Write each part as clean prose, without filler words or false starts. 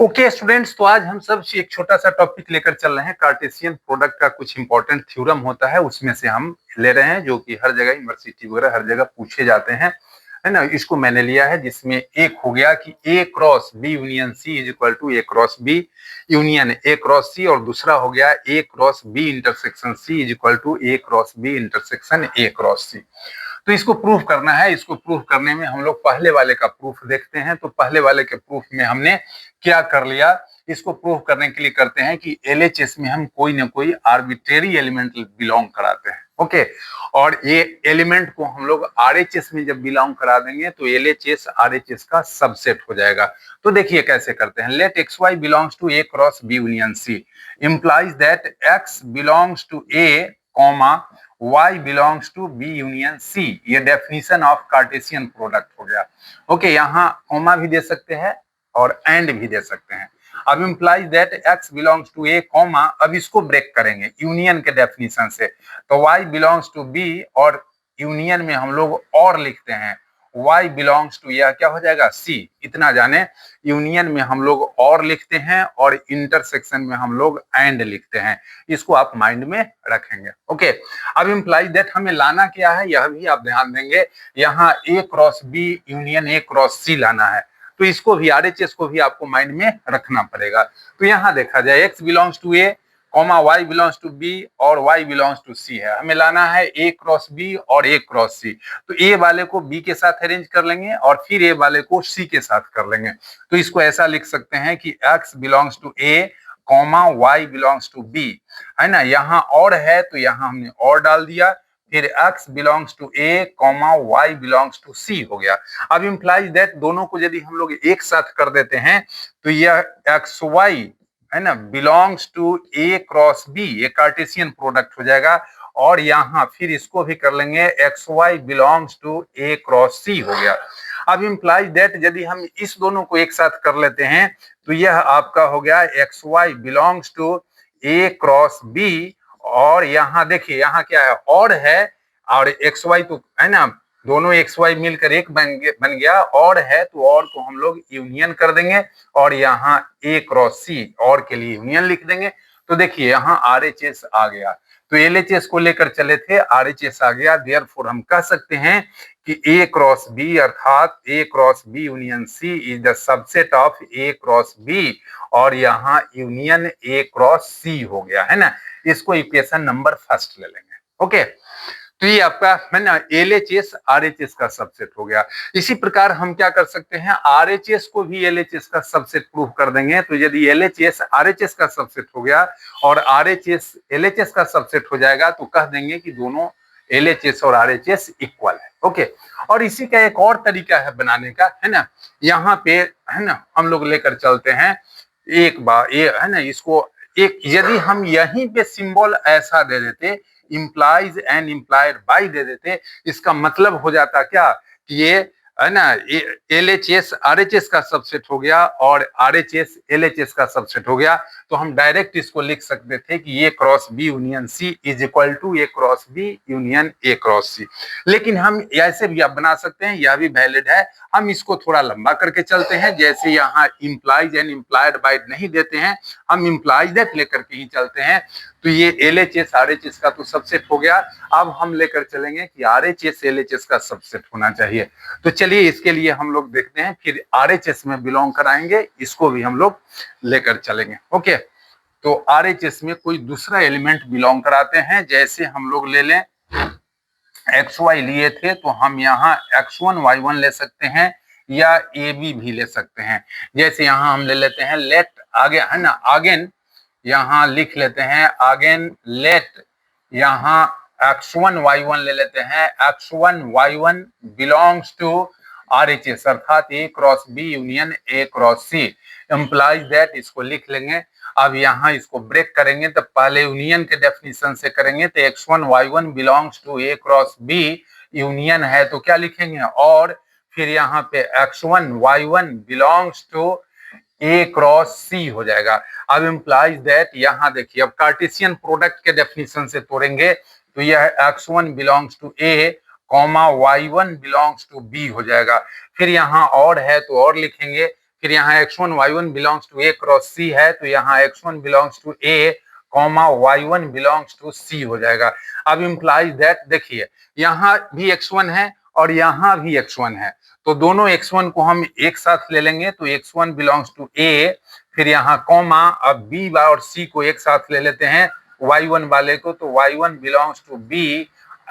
Okay students, तो आज हम सब एक छोटा सा टॉपिक लेकर चल रहे हैं। कार्टेशियन प्रोडक्ट का कुछ इंपॉर्टेंट थ्योरम होता है, उसमें से हम ले रहे हैं, जो कि हर जगह यूनिवर्सिटी वगैरह हर जगह पूछे जाते हैं, है ना। इसको मैंने लिया है, जिसमें एक हो गया कि A cross B union C is equal to A cross B union A cross C, और दूसरा हो गया A cross B intersection C is equal to A cross B intersection A cross C. तो इसको प्रूफ करना है। इसको proof करने में हम लोग पहले वाले का प्रूफ देखते हैं। तो पहले वाले के प्रूफ में हमने क्या कर लिया, इसको प्रूफ करने के लिए करते हैं कि एलएचएस में हम कोई ना कोई आर्बिट्रेरी एलिमेंट बिलोंग कराते हैं। ओके, और ये एलिमेंट को हम लोग आरएचएस में जब बिलोंग करा देंगे तो एलएचएस आरएचएस का सबसेट हो जाएगा। तो देखिए कैसे करते हैं। Let X Y belongs to A cross B union C implies that x belongs to a comma y belongs to b union c। ये डेफिनेशन ऑफ कार्टेशियन प्रोडक्ट हो गया। ओके, यहाँ कॉमा भी दे सकते हैं और एंड भी दे सकते हैं। अब implies that x belongs to a comma, अब इसको ब्रेक करेंगे यूनियन के डेफिनेशन से, तो y belongs to b, और यूनियन में हम लोग और लिखते हैं y belongs to, यह क्या हो जाएगा c। इतना जाने, यूनियन में हम लोग और लिखते हैं और इंटरसेक्शन में हम लोग एंड लिखते हैं। इसको आप माइंड में रखेंगे। ओके, अब इम्प्लाई दैट हमें लाना क्या है, यह भी आप ध्यान देंगे। यहाँ A cross B union A cross C लाना है, तो इसको भी आरएचएस को भी आपको माइंड में रखना पड़ेगा। तो यहाँ देखा जाए X belongs to A comma Y belongs to B और वाई बिलोंग्स टू सी है। हमें लाना है ए क्रॉस बी और ए क्रॉस सी। तो ए वाले को बी के साथ अरेंज कर लेंगे और फिर ए वाले को सी के साथ कर लेंगे। तो इसको ऐसा लिख सकते हैं कि X belongs to A comma Y belongs to B, है ना। यहाँ और है तो यहाँ हमने और डाल दिया, फिर x belongs to a comma y belongs to c हो गया। अब इंप्लाइज दैट दोनों को यदि हम लोग एक साथ कर देते हैं तो यह एक्स वाई, है ना, belongs to a cross b, ये कार्टेशियन प्रोडक्ट हो जाएगा। और यहाँ फिर इसको भी कर लेंगे, X Y belongs to a cross c हो गया। अब इंप्लाइज दैट यदि हम इस दोनों को एक साथ कर लेते हैं तो यह आपका हो गया X Y belongs to a cross b, और यहाँ देखिए यहाँ क्या है, और है, और एक्स वाई तो है ना, दोनों एक्स वाई मिलकर एक बन गया, और है तो और को हम लोग यूनियन कर देंगे, और यहाँ ए क्रॉस सी और के लिए यूनियन लिख देंगे। तो देखिए यहाँ आरएचएस आ गया। तो एलएचएस को लेकर चले थे, आरएचएस आ गया। देयरफॉर हम कह सकते हैं कि ए क्रॉस बी अर्थात A cross B union C is the subset of A cross B, और यहाँ यूनियन ए क्रॉस सी हो गया, है ना। इसको इक्वेशन नंबर फर्स्ट ले लेंगे। ओके, तो ये आपका है ना एलएचएस आरएचएस का सबसेट हो गया। इसी प्रकार हम क्या कर सकते हैं, आरएचएस को भी एलएचएस का सबसेट प्रूव कर देंगे। तो यदि एलएचएस आरएचएस का सबसेट हो गया और आरएचएस एलएचएस का सबसेट हो जाएगा तो कह देंगे कि दोनों एलएचएस और आरएचएस इक्वल है। ओके, और इसी का एक और तरीका है बनाने का, है ना। यहाँ पे है ना हम लोग लेकर चलते हैं एक बार, ये है ना, इसको एक यदि हम यहीं पे सिंबल ऐसा दे देते, इम्प्लाइज एंड इम्प्लाइड बाई दे देते, इसका मतलब हो जाता क्या कि ये है ना एलएचएस आरएचएस का सबसेट हो गया और आरएचएस एलएचएस का सबसेट हो गया। तो हम डायरेक्ट इसको लिख सकते थे कि A cross B union C is equal to A cross B union A cross C. लेकिन हम ऐसे भी आप बना सकते हैं, यह भी वैलिड है। हम इसको थोड़ा लंबा करके चलते हैं, जैसे यहाँ इम्प्लाइज एंड इम्प्लाइड बाय नहीं देते हैं, हम इम्प्लाइज दैट लेकर के ही चलते हैं। तो ये एलएचएस आरएचएस का तो सबसेट हो गया। अब हम लेकर चलेंगे कि आरएचएस एलएचएस का सबसेट होना चाहिए। तो चलिए इसके लिए हम लोग देखते हैं, फिर आरएचएस में बिलोंग कराएंगे, इसको भी हम लोग लेकर चलेंगे। ओके, तो आरएचएस में कोई दूसरा एलिमेंट बिलोंग कराते हैं। जैसे हम लोग ले लें एक्स वाई लिए थे, तो हम यहाँ x1 y1 ले सकते हैं या ए बी भी ले सकते हैं। जैसे यहाँ हम ले लेते हैं लेट आगे, है ना, अगेन यहाँ लिख लेते हैं अगेन लेट, यहाँ x1 y1 ले लेते हैं। x1 y1 belongs to RHS अर्थात A cross B union A cross C, implies that, इसको लिख लेंगे। अब यहाँ इसको ब्रेक करेंगे तो पहले यूनियन के डेफिनेशन से करेंगे, तो x1 y1 belongs to A cross B union है तो क्या लिखेंगे, और फिर यहाँ पे x1 y1 belongs to A cross C हो जाएगा। अब इम्प्लाइज दैट, यहाँ देखिए अब कार्टेशियन प्रोडक्ट के डेफिनेशन से तोड़ेंगे तो यह x1 belongs to A comma y1 belongs to B हो जाएगा। फिर यहाँ और है तो और लिखेंगे, फिर यहाँ x1 y1 belongs to a cross c है, तो यहाँ x1 belongs to a comma y1 belongs to c हो जाएगा। अब इम्प्लाइज दैट, देखिए यहाँ भी x1 है और यहाँ भी x1 है, तो दोनों x1 को हम एक साथ ले लेंगे, तो x1 बिलोंग्स टू a, फिर यहाँ कॉमा, अब b और c को एक साथ ले लेते हैं y1 वाले को, तो y1 बिलोंग्स टू b,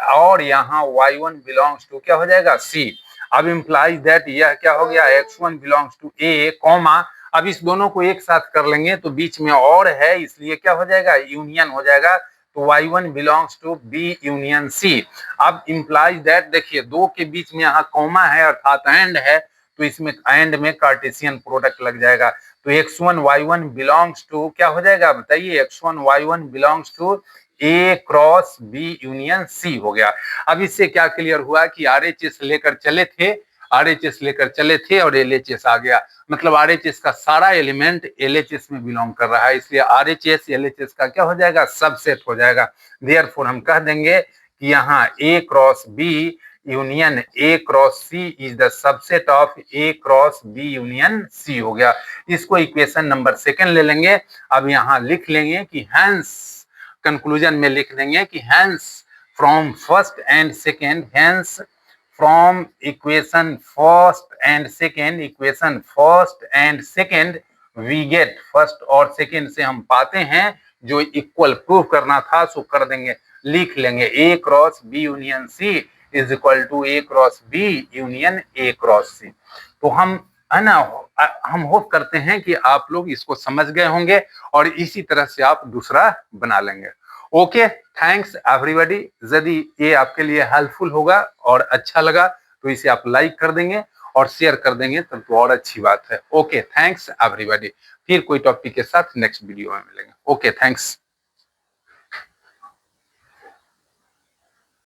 और यहाँ y1 बिलोंग्स टू क्या हो जाएगा c। अब इम्प्लाइज दैट यह क्या हो गया, x1 belongs to a comma, अब इस दोनों को एक साथ कर लेंगे तो बीच में और है, इसलिए क्या हो जाएगा, यूनियन हो जाएगा, तो y1 belongs to b union c। अब इम्प्लाइज दैट, देखिए दो के बीच में यहाँ कॉमा है अर्थात एंड है, तो इसमें एंड में कार्टेशियन प्रोडक्ट लग जाएगा, तो x1 y1 बिलोंग्स टू क्या हो जाएगा बताइए, x1 y1 belongs to A cross B union C हो गया। अब इससे क्या क्लियर हुआ कि आरएचएस लेकर चले थे, आरएचएस लेकर चले थे और एलएचएस आ गया, मतलब आरएचएस का सारा एलिमेंट एलएचएस में बिलोंग कर रहा है, इसलिए आरएचएस एलएचएस का क्या हो जाएगा, सबसेट हो जाएगा। देयरफॉर हम कह देंगे कि यहाँ A cross B union A cross C is the subset of A cross B union C हो गया। इसको इक्वेशन नंबर सेकंड ले लेंगे। अब यहाँ लिख लेंगे कि हेंस, कंक्लूजन में लिख देंगे कि hence from first and second, hence from equation first and second, equation first and second we get, first और सेकेंड से हम पाते हैं जो इक्वल प्रूव करना था सो कर देंगे, लिख लेंगे A cross B union C is equal to A cross B union A cross C. तो हम है ना, हम होप करते हैं कि आप लोग इसको समझ गए होंगे और इसी तरह से आप दूसरा बना लेंगे। Okay, thanks everybody. यदि ये आपके लिए हेल्पफुल होगा और अच्छा लगा तो इसे आप लाइक कर देंगे और शेयर कर देंगे तब तो और अच्छी बात है। Okay, thanks everybody. फिर कोई टॉपिक के साथ नेक्स्ट वीडियो में मिलेंगे। Okay, thanks.